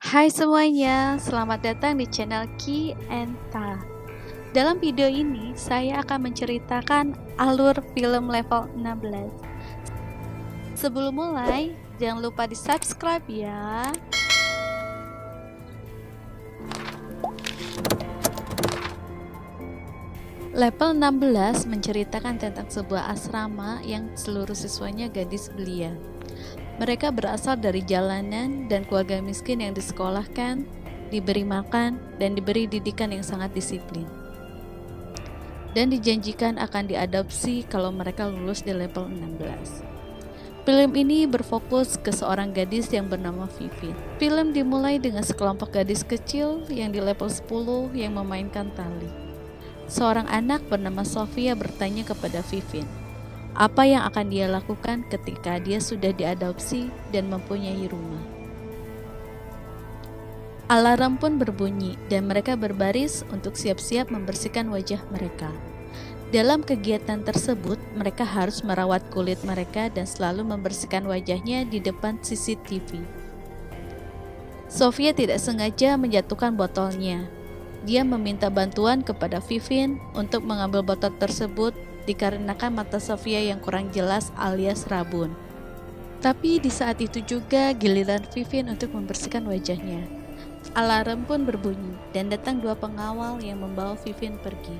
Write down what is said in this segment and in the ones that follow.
Hai semuanya, selamat datang di channel Ki and Ta. Dalam video ini, saya akan menceritakan alur film level 16. Sebelum mulai, jangan lupa di subscribe ya. Level 16 menceritakan tentang sebuah asrama yang seluruh siswanya gadis belia. Mereka berasal dari jalanan dan keluarga miskin yang disekolahkan, diberi makan, dan diberi didikan yang sangat disiplin. Dan dijanjikan akan diadopsi kalau mereka lulus di level 16. Film ini berfokus ke seorang gadis yang bernama Vivin. Film dimulai dengan sekelompok gadis kecil yang di level 10 yang memainkan tali. Seorang anak bernama Sofia bertanya kepada Vivin, apa yang akan dia lakukan ketika dia sudah diadopsi dan mempunyai rumah. Alarm pun berbunyi dan mereka berbaris untuk siap-siap membersihkan wajah mereka. Dalam kegiatan tersebut, mereka harus merawat kulit mereka dan selalu membersihkan wajahnya di depan CCTV. Sofia tidak sengaja menjatuhkan botolnya. Dia meminta bantuan kepada Vivin untuk mengambil botol tersebut dikarenakan mata Sofia yang kurang jelas alias rabun. Tapi di saat itu juga giliran Vivin untuk membersihkan wajahnya. Alarm pun berbunyi dan datang dua pengawal yang membawa Vivin pergi.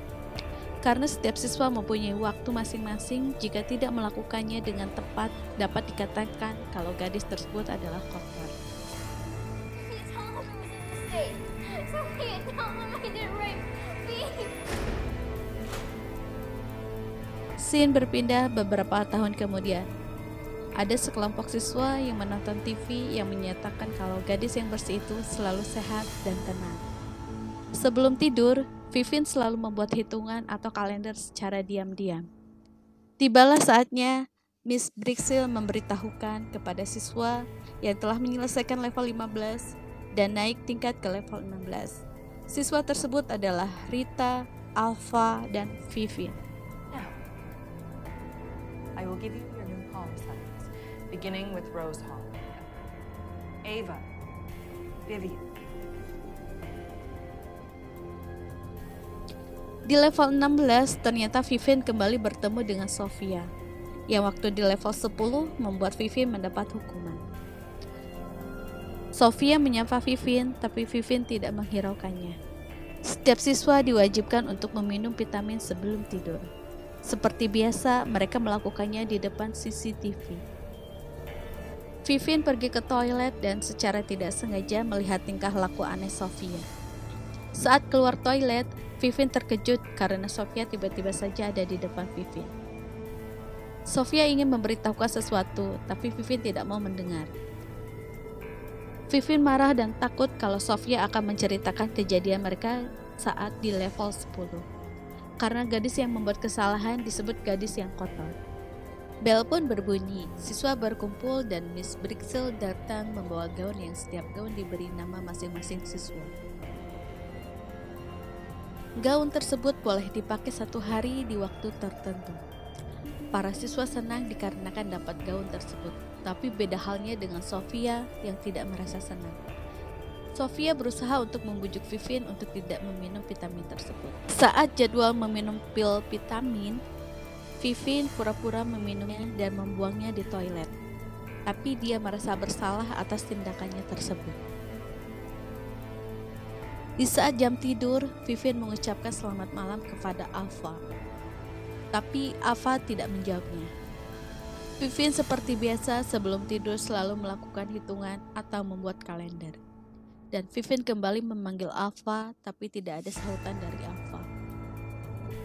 Karena setiap siswa mempunyai waktu masing-masing, jika tidak melakukannya dengan tepat, dapat dikatakan kalau gadis tersebut adalah kotor. Scene berpindah beberapa tahun kemudian. Ada sekelompok siswa yang menonton TV yang menyatakan kalau gadis yang bersih itu selalu sehat dan tenang. Sebelum tidur, Vivin selalu membuat hitungan atau kalender secara diam-diam. Tibalah saatnya Miss Brixil memberitahukan kepada siswa yang telah menyelesaikan level 15 dan naik tingkat ke level 16. Siswa tersebut adalah Rita, Alpha, dan Vivin. Now, I will give you your new home assignments, beginning with Rose Hall. Ava, Vivian. Di level 16, ternyata Vivin kembali bertemu dengan Sofia, yang waktu di level 10 membuat Vivin mendapat hukuman. Sofia menyapa Vivin, tapi Vivin tidak menghiraukannya. Setiap siswa diwajibkan untuk meminum vitamin sebelum tidur. Seperti biasa, mereka melakukannya di depan CCTV. Vivin pergi ke toilet dan secara tidak sengaja melihat tingkah laku aneh Sofia. Saat keluar toilet, Vivin terkejut karena Sofia tiba-tiba saja ada di depan Vivin. Sofia ingin memberitahukan sesuatu, tapi Vivin tidak mau mendengar. Vivin marah dan takut kalau Sofia akan menceritakan kejadian mereka saat di level 10. Karena gadis yang membuat kesalahan disebut gadis yang kotor. Bel pun berbunyi, siswa berkumpul dan Miss Brixil datang membawa gaun yang setiap gaun diberi nama masing-masing siswa. Gaun tersebut boleh dipakai 1 hari di waktu tertentu. Para siswa senang dikarenakan dapat gaun tersebut, tapi beda halnya dengan Sofia yang tidak merasa senang. Sofia berusaha untuk membujuk Vivin untuk tidak meminum vitamin tersebut. Saat jadwal meminum pil vitamin, Vivin pura-pura meminumnya dan membuangnya di toilet. Tapi dia merasa bersalah atas tindakannya tersebut. Di saat jam tidur, Vivin mengucapkan selamat malam kepada Alpha. Tapi Alpha tidak menjawabnya. Vivin seperti biasa sebelum tidur selalu melakukan hitungan atau membuat kalender. Dan Vivin kembali memanggil Alpha, tapi tidak ada sahutan dari Alpha.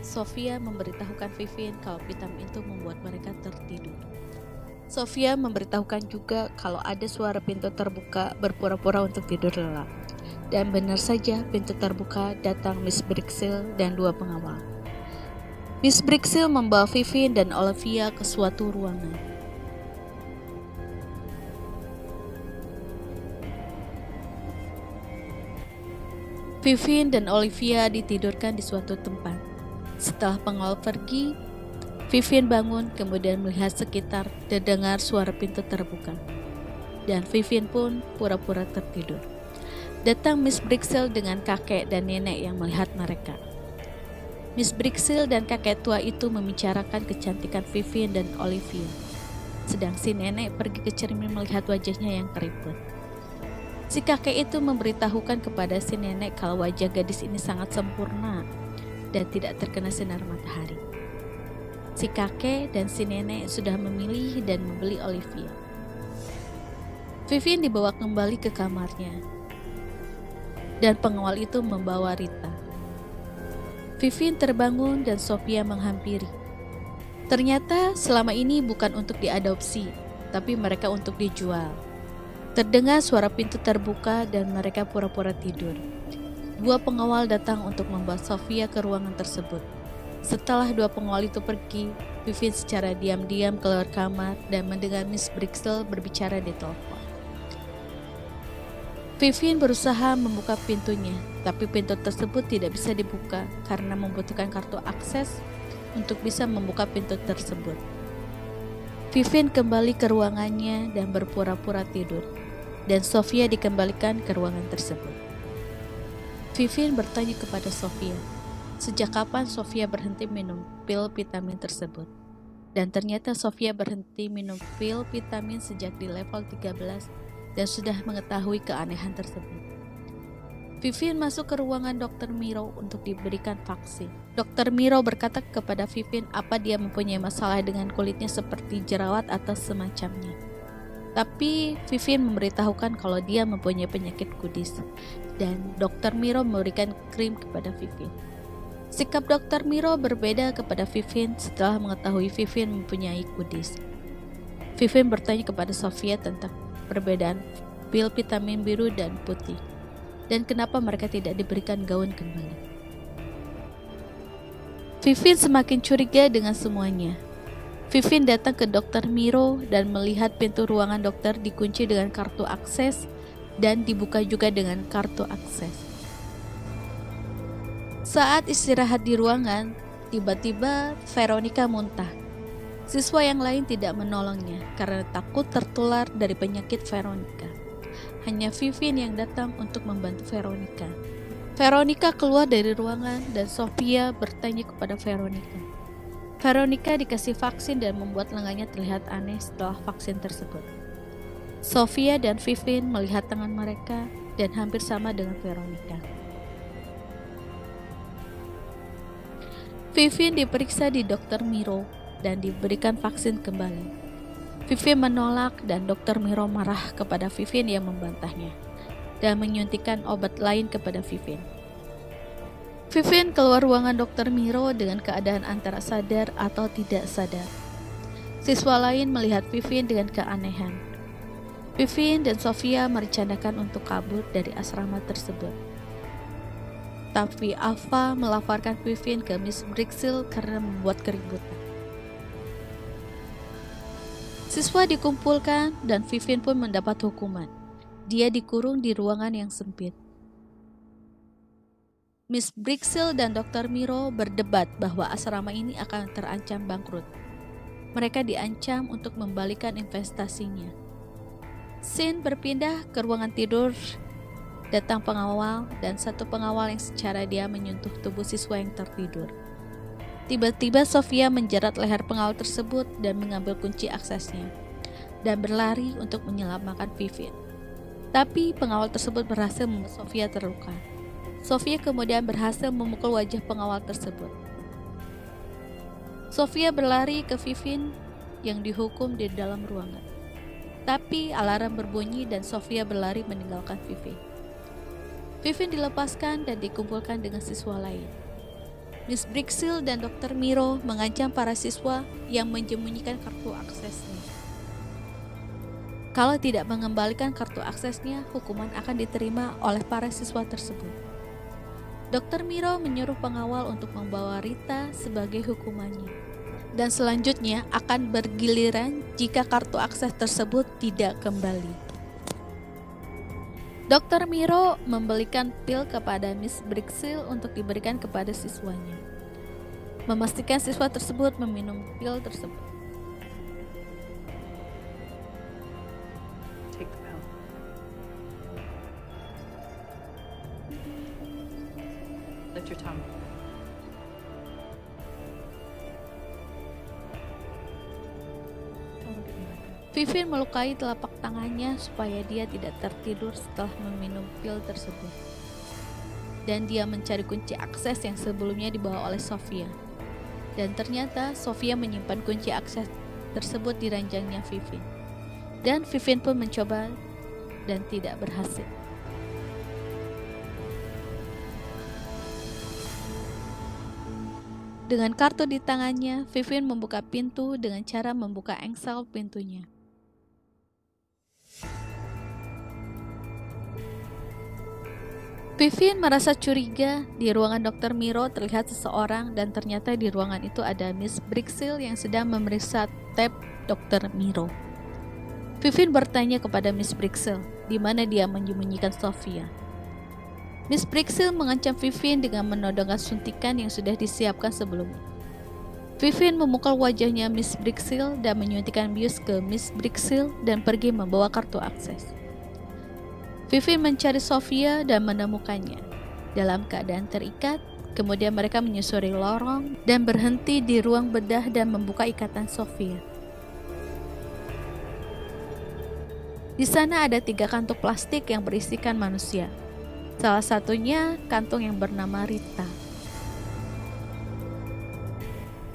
Sofia memberitahukan Vivin kalau vitamin itu membuat mereka tertidur. Sofia memberitahukan juga kalau ada suara pintu terbuka berpura-pura untuk tidur lelap. Dan benar saja pintu terbuka, datang Miss Brixil dan 2 pengawal. Miss Brixil membawa Vivin dan Olivia ke suatu ruangan. Vivin dan Olivia ditidurkan di suatu tempat. Setelah pengawal pergi, Vivin bangun kemudian melihat sekitar dan dengar suara pintu terbuka. Dan Vivin pun pura-pura tertidur. Datang Miss Brixel dengan kakek dan nenek yang melihat mereka. Miss Brixel dan kakek tua itu membicarakan kecantikan Vivian dan Olivia, sedang si nenek pergi ke cermin melihat wajahnya yang keriput. Si kakek itu memberitahukan kepada si nenek kalau wajah gadis ini sangat sempurna dan tidak terkena sinar matahari. Si kakek dan si nenek sudah memilih dan membeli Olivia. Vivian dibawa kembali ke kamarnya, dan pengawal itu membawa Rita. Vivian terbangun dan Sofia menghampiri. Ternyata selama ini bukan untuk diadopsi, tapi mereka untuk dijual. Terdengar suara pintu terbuka dan mereka pura-pura tidur. Dua pengawal datang untuk membawa Sofia ke ruangan tersebut. Setelah dua pengawal itu pergi, Vivian secara diam-diam keluar kamar dan mendengar Miss Brixel berbicara di telepon. Vivian berusaha membuka pintunya, tapi pintu tersebut tidak bisa dibuka karena membutuhkan kartu akses untuk bisa membuka pintu tersebut. Vivian kembali ke ruangannya dan berpura-pura tidur, dan Sofia dikembalikan ke ruangan tersebut. Vivian bertanya kepada Sofia, sejak kapan Sofia berhenti minum pil vitamin tersebut? Dan ternyata Sofia berhenti minum pil vitamin sejak di level 13 dan sudah mengetahui keanehan tersebut. Vivian masuk ke ruangan Dr. Miro untuk diberikan vaksin. Dr. Miro berkata kepada Vivian apa dia mempunyai masalah dengan kulitnya seperti jerawat atau semacamnya. Tapi Vivian memberitahukan kalau dia mempunyai penyakit kudis, dan Dr. Miro memberikan krim kepada Vivian. Sikap Dr. Miro berbeda kepada Vivian setelah mengetahui Vivian mempunyai kudis. Vivian bertanya kepada Sofia tentang perbedaan pil vitamin biru dan putih, dan kenapa mereka tidak diberikan gaun kembali. Vivian semakin curiga dengan semuanya. Vivian datang ke Dr. Miro dan melihat pintu ruangan dokter dikunci dengan kartu akses dan dibuka juga dengan kartu akses. Saat istirahat di ruangan, tiba-tiba Veronica muntah. Siswa yang lain tidak menolongnya karena takut tertular dari penyakit Veronica. Hanya Vivian yang datang untuk membantu Veronica. Veronica keluar dari ruangan dan Sofia bertanya kepada Veronica. Veronica dikasih vaksin dan membuat lengannya terlihat aneh setelah vaksin tersebut. Sofia dan Vivian melihat tangan mereka dan hampir sama dengan Veronica. Vivian diperiksa di Dr. Miro dan diberikan vaksin kembali. Vivian menolak dan Dr. Miro marah kepada Vivian yang membantahnya dan menyuntikkan obat lain kepada Vivian. Vivian keluar ruangan Dr. Miro dengan keadaan antara sadar atau tidak sadar. Siswa lain melihat Vivian dengan keanehan. Vivian dan Sofia merencanakan untuk kabur dari asrama tersebut. Tapi Ava melaporkan Vivian ke Miss Brixel karena membuat keributan. Siswa dikumpulkan dan Vivian pun mendapat hukuman. Dia dikurung di ruangan yang sempit. Miss Brixel dan Dr. Miro berdebat bahwa asrama ini akan terancam bangkrut. Mereka diancam untuk membalikan investasinya. Scene berpindah ke ruangan tidur. Datang pengawal dan satu pengawal yang secara diam menyentuh tubuh siswa yang tertidur. Tiba-tiba Sofia menjerat leher pengawal tersebut dan mengambil kunci aksesnya dan berlari untuk menyelamatkan Vivian. Tapi pengawal tersebut berhasil membuat Sofia terluka. Sofia kemudian berhasil memukul wajah pengawal tersebut. Sofia berlari ke Vivian yang dihukum di dalam ruangan. Tapi alarm berbunyi dan Sofia berlari meninggalkan Vivian. Vivian dilepaskan dan dikumpulkan dengan siswa lain. Miss Brixel dan Dr. Miro mengancam para siswa yang menyembunyikan kartu aksesnya. Kalau tidak mengembalikan kartu aksesnya, hukuman akan diterima oleh para siswa tersebut. Dr. Miro menyuruh pengawal untuk membawa Rita sebagai hukumannya. Dan selanjutnya akan bergiliran jika kartu akses tersebut tidak kembali. Dr. Miro membelikan pil kepada Miss Brixel untuk diberikan kepada siswanya. Memastikan siswa tersebut meminum pil tersebut. Take the pill. Vivian melukai telapak tangannya supaya dia tidak tertidur setelah meminum pil tersebut. Dan dia mencari kunci akses yang sebelumnya dibawa oleh Sofia. Dan ternyata Sofia menyimpan kunci akses tersebut di ranjangnya Vivian. Dan Vivian pun mencoba dan tidak berhasil. Dengan kartu di tangannya, Vivian membuka pintu dengan cara membuka engsel pintunya. Vivian merasa curiga. Di ruangan Dr. Miro terlihat seseorang dan ternyata di ruangan itu ada Miss Brixil yang sedang memeriksa tab Dr. Miro. Vivian bertanya kepada Miss Brixil di mana dia menyembunyikan Sofia. Miss Brixil mengancam Vivian dengan menodongkan suntikan yang sudah disiapkan sebelumnya. Vivian memukul wajahnya Miss Brixil dan menyuntikkan bius ke Miss Brixil dan pergi membawa kartu akses. Vivian mencari Sofia dan menemukannya dalam keadaan terikat. Kemudian mereka menyusuri lorong dan berhenti di ruang bedah dan membuka ikatan Sofia. Di sana ada 3 kantung plastik yang berisikan manusia. Salah satunya kantung yang bernama Rita.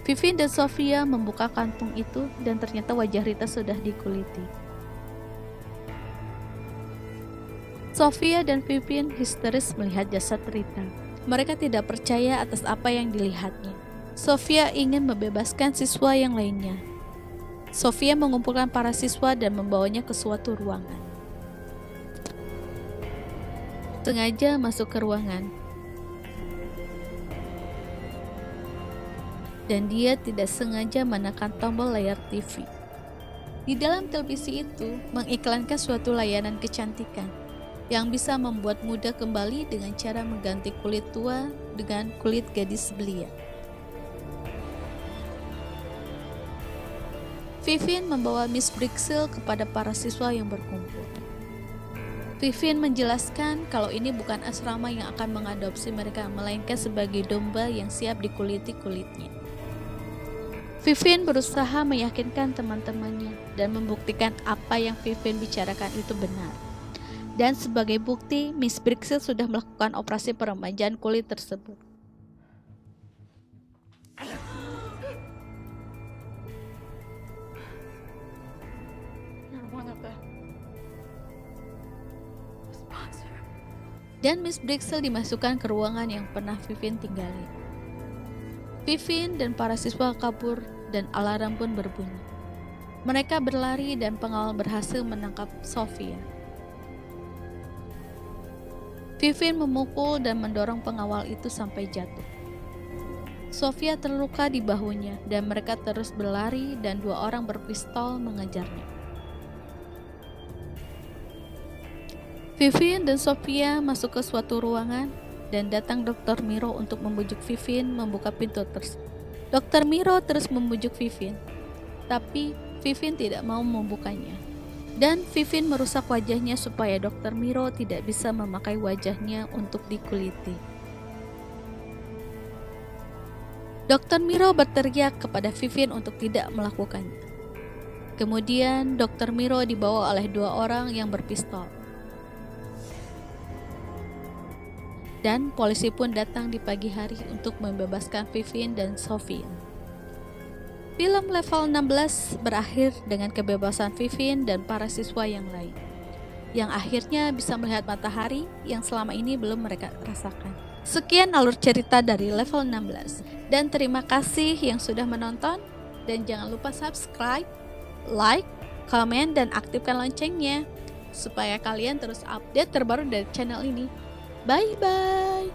Vivian dan Sofia membuka kantung itu dan ternyata wajah Rita sudah dikuliti. Sofia dan Vivian histeris melihat jasad Rita. Mereka tidak percaya atas apa yang dilihatnya. Sofia ingin membebaskan siswa yang lainnya. Sofia mengumpulkan para siswa dan membawanya ke suatu ruangan. Sengaja masuk ke ruangan. Dan dia tidak sengaja menekan tombol layar TV. Di dalam televisi itu mengiklankan suatu layanan kecantikan yang bisa membuat muda kembali dengan cara mengganti kulit tua dengan kulit gadis belia. Vivian membawa Miss Brixil kepada para siswa yang berkumpul. Vivian menjelaskan kalau ini bukan asrama yang akan mengadopsi mereka, melainkan sebagai domba yang siap dikuliti kulitnya. Vivian berusaha meyakinkan teman-temannya dan membuktikan apa yang Vivian bicarakan itu benar. Dan sebagai bukti, Miss Brixil sudah melakukan operasi peremajaan kulit tersebut. Dan Miss Brixil dimasukkan ke ruangan yang pernah Vivian tinggali. Vivian dan para siswa kabur dan alarm pun berbunyi. Mereka berlari dan pengawal berhasil menangkap Sofia. Vivian memukul dan mendorong pengawal itu sampai jatuh. Sofia terluka di bahunya dan mereka terus berlari dan 2 orang berpistol mengejarnya. Vivian dan Sofia masuk ke suatu ruangan dan datang Dr. Miro untuk membujuk Vivian membuka pintu tersebut. Dr. Miro terus membujuk Vivian, tapi Vivian tidak mau membukanya. Dan Vivian merusak wajahnya supaya Dr. Miro tidak bisa memakai wajahnya untuk dikuliti. Dr. Miro berteriak kepada Vivian untuk tidak melakukannya. Kemudian Dr. Miro dibawa oleh 2 orang yang berpistol. Dan polisi pun datang di pagi hari untuk membebaskan Vivian dan Sofia. Film level 16 berakhir dengan kebebasan Vivian dan para siswa yang lain, yang akhirnya bisa melihat matahari yang selama ini belum mereka rasakan. Sekian alur cerita dari level 16, dan terima kasih yang sudah menonton, dan jangan lupa subscribe, like, komen, dan aktifkan loncengnya supaya kalian terus update terbaru dari channel ini. Bye bye.